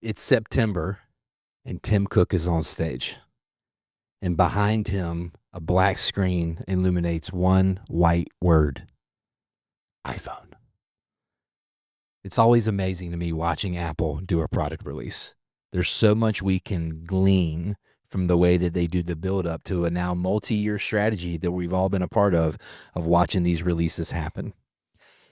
It's September, and Tim Cook is on stage. And behind him, a black screen illuminates one white word: iPhone. It's always amazing to me watching Apple do a product release. There's so much we can glean from the way that they do the build up to a now multi-year strategy that we've all been a part of watching these releases happen.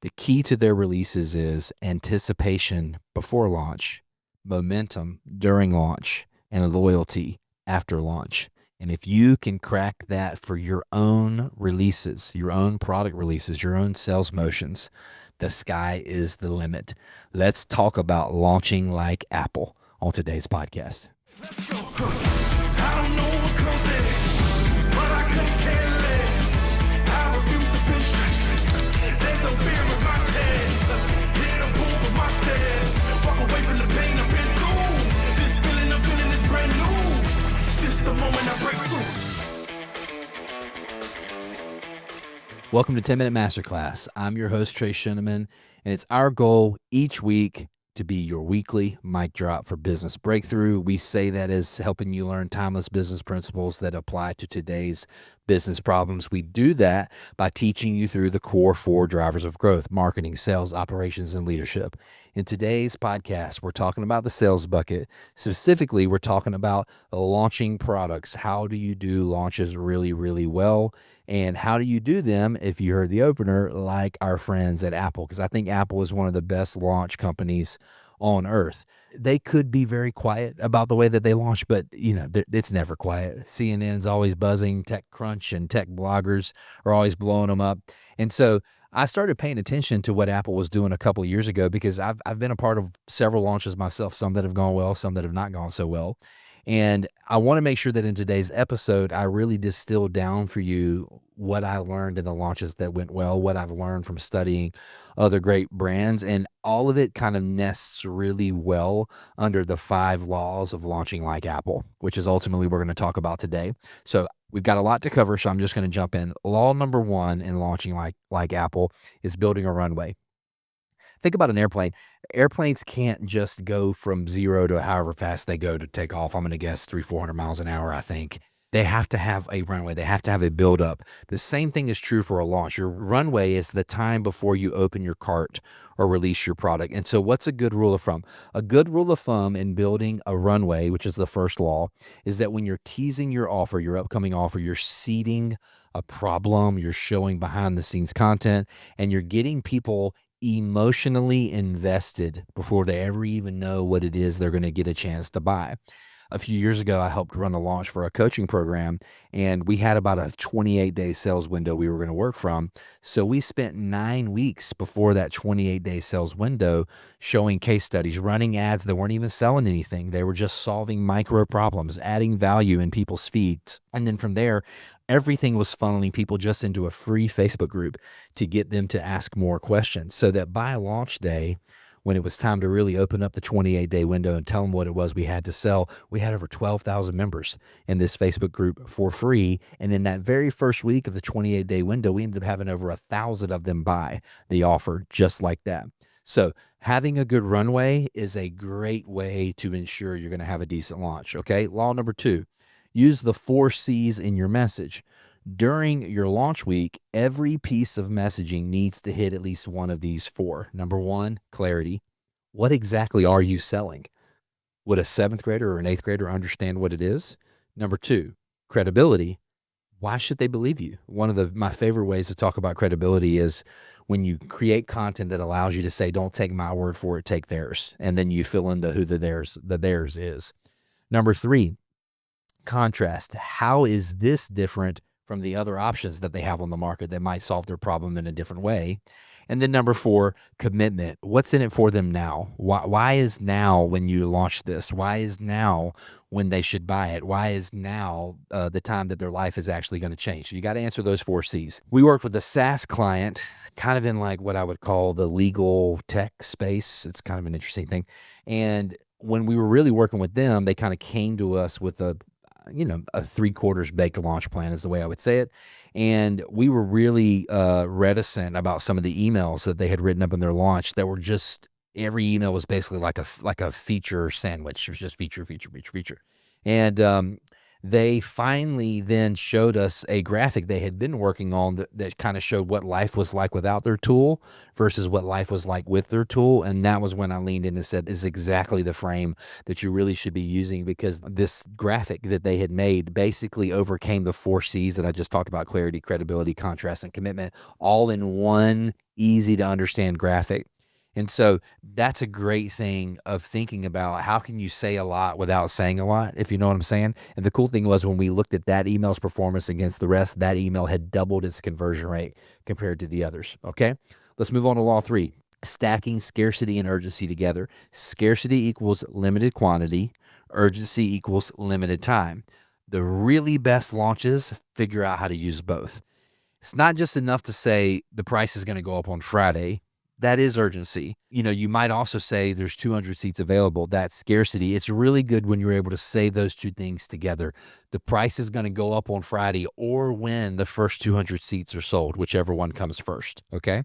The key to their releases is anticipation before launch, momentum during launch, and loyalty after launch. And if you can crack that for your own releases, your own product releases, your own sales motions, the sky is the limit. Let's talk about launching like Apple on today's podcast. Let's go. I don't know what comes next, but I couldn't care less. I refuse to be stressed. There's no fear in my chest. Hit a move with my steps. Walk away from the pain I've been through. This feeling I'm feeling is brand new. This is the moment I break through. Welcome to 10-Minute Masterclass. I'm your host, Trey Sheneman, and it's our goal each week to be your weekly mic drop for business breakthrough. We say that as helping you learn timeless business principles that apply to today's business problems. We do that by teaching you through the core 4 drivers of growth: marketing, sales, operations, and leadership. In today's podcast, we're talking about the sales bucket. Specifically, we're talking about launching products. How do you do launches really, really well? And how do you do them, if you heard the opener, like our friends at Apple? Because I think Apple is one of the best launch companies on earth. They could be very quiet about the way that they launch, but it's never quiet. CNN's always buzzing. TechCrunch and tech bloggers are always blowing them up. And so I started paying attention to what Apple was doing a couple of years ago, because I've been a part of several launches myself, some that have gone well, some that have not gone so well. And I want to make sure that in today's episode, I really distill down for you what I learned in the launches that went well, what I've learned from studying other great brands, and all of it kind of nests really well under the 5 laws of launching like Apple, which is ultimately what we're going to talk about today. So we've got a lot to cover, so I'm just going to jump in. Law number 1 in launching like Apple is building a runway. Think about an airplane. Airplanes can't just go from 0 to however fast they go to take off. I'm going to guess 300-400 miles an hour, I think. They have to have a runway. They have to have a build-up. The same thing is true for a launch. Your runway is the time before you open your cart or release your product. And so what's a good rule of thumb? A good rule of thumb in building a runway, which is the first law, is that when you're teasing your offer, your upcoming offer, you're seeding a problem, you're showing behind-the-scenes content, and you're getting people emotionally invested before they ever even know what it is they're going to get a chance to buy. A few years ago, I helped run a launch for a coaching program, and we had about a 28-day sales window we were going to work from. So we spent 9 weeks before that 28-day sales window showing case studies, running ads that weren't even selling anything. They were just solving micro problems, adding value in people's feeds. And then from there, everything was funneling people just into a free Facebook group to get them to ask more questions, so that by launch day, when it was time to really open up the 28-day window and tell them what it was we had to sell, we had over 12,000 members in this Facebook group for free. And in that very first week of the 28-day window, we ended up having over 1,000 of them buy the offer just like that. So having a good runway is a great way to ensure you're going to have a decent launch. Okay. Law number 2, use the 4 C's in your message. During your launch week, every piece of messaging needs to hit at least one of these 4. Number 1, clarity. What exactly are you selling? Would a 7th grader or an 8th grader understand what it is? Number 2, credibility. Why should they believe you? One of my favorite ways to talk about credibility is when you create content that allows you to say, don't take my word for it, take theirs. And then you fill into who the theirs is. Number 3, contrast. How is this different from the other options that they have on the market that might solve their problem in a different way? And then number 4, commitment. What's in it for them now? Why is now when you launch this? Why is now when they should buy it? Why is now the time that their life is actually going to change? So you got to answer those 4 C's. We worked with a SaaS client, kind of in like what I would call the legal tech space. It's kind of an interesting thing. And when we were really working with them, they kind of came to us with a 3/4 baked launch plan is the way I would say it. And we were really reticent about some of the emails that they had written up in their launch that were just every email was basically like a feature sandwich. It was just feature, feature, feature, feature. And they finally then showed us a graphic they had been working on that kind of showed what life was like without their tool versus what life was like with their tool. And that was when I leaned in and said, "This is exactly the frame that you really should be using," because this graphic that they had made basically overcame the 4 C's that I just talked about: clarity, credibility, contrast, and commitment, all in one easy to understand graphic. And so that's a great thing of thinking about how can you say a lot without saying a lot, if you know what I'm saying. And the cool thing was when we looked at that email's performance against the rest, that email had doubled its conversion rate compared to the others. Okay, let's move on to law 3. Stacking scarcity and urgency together. Scarcity equals limited quantity. Urgency equals limited time. The really best launches figure out how to use both. It's not just enough to say the price is going to go up on Friday. That is urgency. You might also say there's 200 seats available. That's scarcity. It's really good when you're able to say those two things together. The price is going to go up on Friday or when the first 200 seats are sold, whichever one comes first. Okay.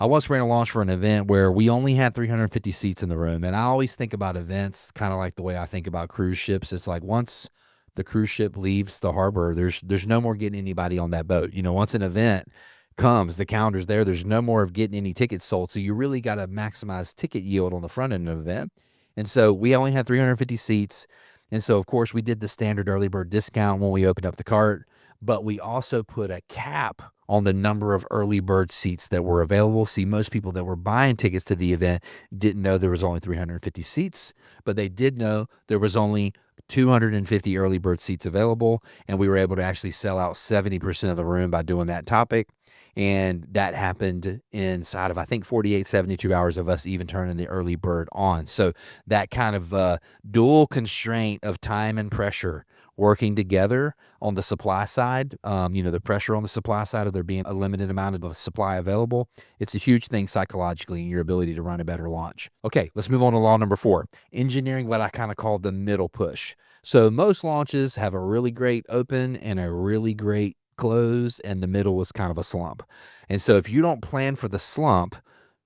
I once ran a launch for an event where we only had 350 seats in the room. And I always think about events kind of like the way I think about cruise ships. It's like once the cruise ship leaves the harbor, there's no more getting anybody on that boat. Once an event comes, the calendar's there, there's no more of getting any tickets sold. So you really got to maximize ticket yield on the front end of an event. And so we only had 350 seats. And so, of course, we did the standard early bird discount when we opened up the cart, but we also put a cap on the number of early bird seats that were available. See, most people that were buying tickets to the event didn't know there was only 350 seats, but they did know there was only 250 early bird seats available, and we were able to actually sell out 70% of the room by doing that topic. And that happened inside of, I think, 48, 72 hours of us even turning the early bird on. So that kind of dual constraint of time and pressure working together on the supply side, the pressure on the supply side of there being a limited amount of supply available, it's a huge thing psychologically in your ability to run a better launch. Okay, let's move on to law number 4, engineering what I kind of call the middle push. So most launches have a really great open and a really great close, and the middle was kind of a slump. And so if you don't plan for the slump,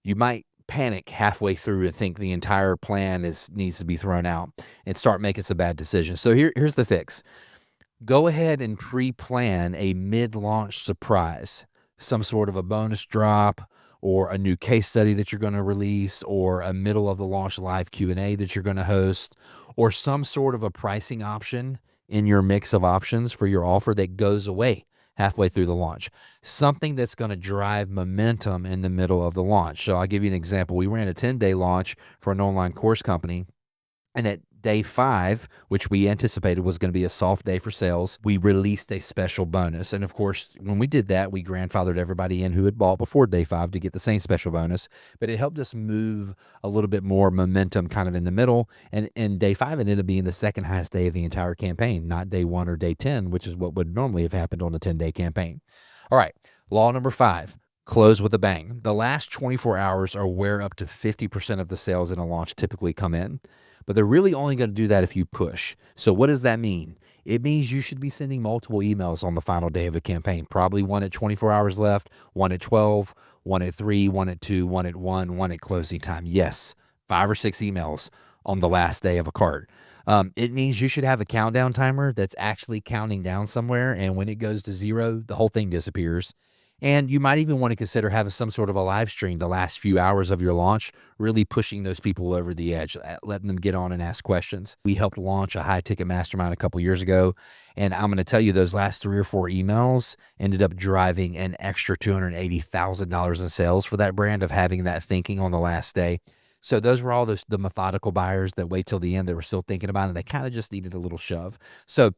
you might panic halfway through and think the entire plan needs to be thrown out and start making some bad decisions. So here's the fix. Go ahead and pre-plan a mid-launch surprise, some sort of a bonus drop or a new case study that you're going to release or a middle of the launch live Q&A that you're going to host or some sort of a pricing option in your mix of options for your offer that goes away halfway through the launch. Something that's going to drive momentum in the middle of the launch. So I'll give you an example. We ran a 10-day launch for an online course company. And at day 5, which we anticipated was going to be a soft day for sales, we released a special bonus. And of course, when we did that, we grandfathered everybody in who had bought before day 5 to get the same special bonus. But it helped us move a little bit more momentum kind of in the middle. And day 5 ended up being the second highest day of the entire campaign, not day 1 or day 10, which is what would normally have happened on a 10-day campaign. All right, law number 5. Close with a bang. The last 24 hours are where up to 50% of the sales in a launch typically come in. But they're really only going to do that if you push. So what does that mean? It means you should be sending multiple emails on the final day of a campaign. Probably one at 24 hours left, one at 12, one at 3, one at 2, one at 1, one at closing time. Yes, 5 or 6 emails on the last day of a cart. It means you should have a countdown timer that's actually counting down somewhere. And when it goes to 0, the whole thing disappears. And you might even want to consider having some sort of a live stream the last few hours of your launch, really pushing those people over the edge, letting them get on and ask questions. We helped launch a high ticket mastermind a couple years ago. And I'm going to tell you those last 3 or 4 emails ended up driving an extra $280,000 in sales for that brand of having that thinking on the last day. So those were all the methodical buyers that wait till the end. They were still thinking about it. They kind of just needed a little shove. So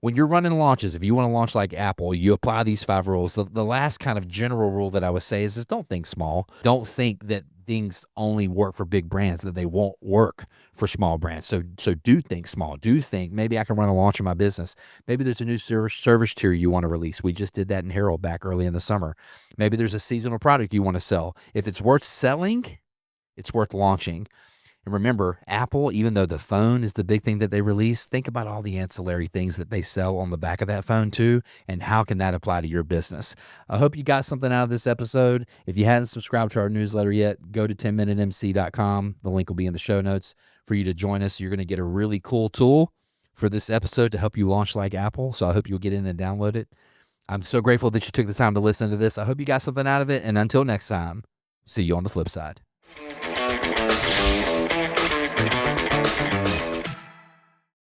when you're running launches, if you want to launch like Apple, you apply these 5 rules. The last kind of general rule that I would say is don't think small. Don't think that things only work for big brands, that they won't work for small brands. So do think small. Do think maybe I can run a launch in my business. Maybe there's a new service tier you want to release. We just did that in Herald back early in the summer. Maybe there's a seasonal product you want to sell. If it's worth selling, it's worth launching. And remember, Apple, even though the phone is the big thing that they release, think about all the ancillary things that they sell on the back of that phone too, and how can that apply to your business. I hope you got something out of this episode. If you hadn't subscribed to our newsletter yet, go to 10minutemc.com. The link will be in the show notes for you to join us. You're going to get a really cool tool for this episode to help you launch like Apple. So I hope you'll get in and download it. I'm so grateful that you took the time to listen to this. I hope you got something out of it. And until next time, see you on the flip side.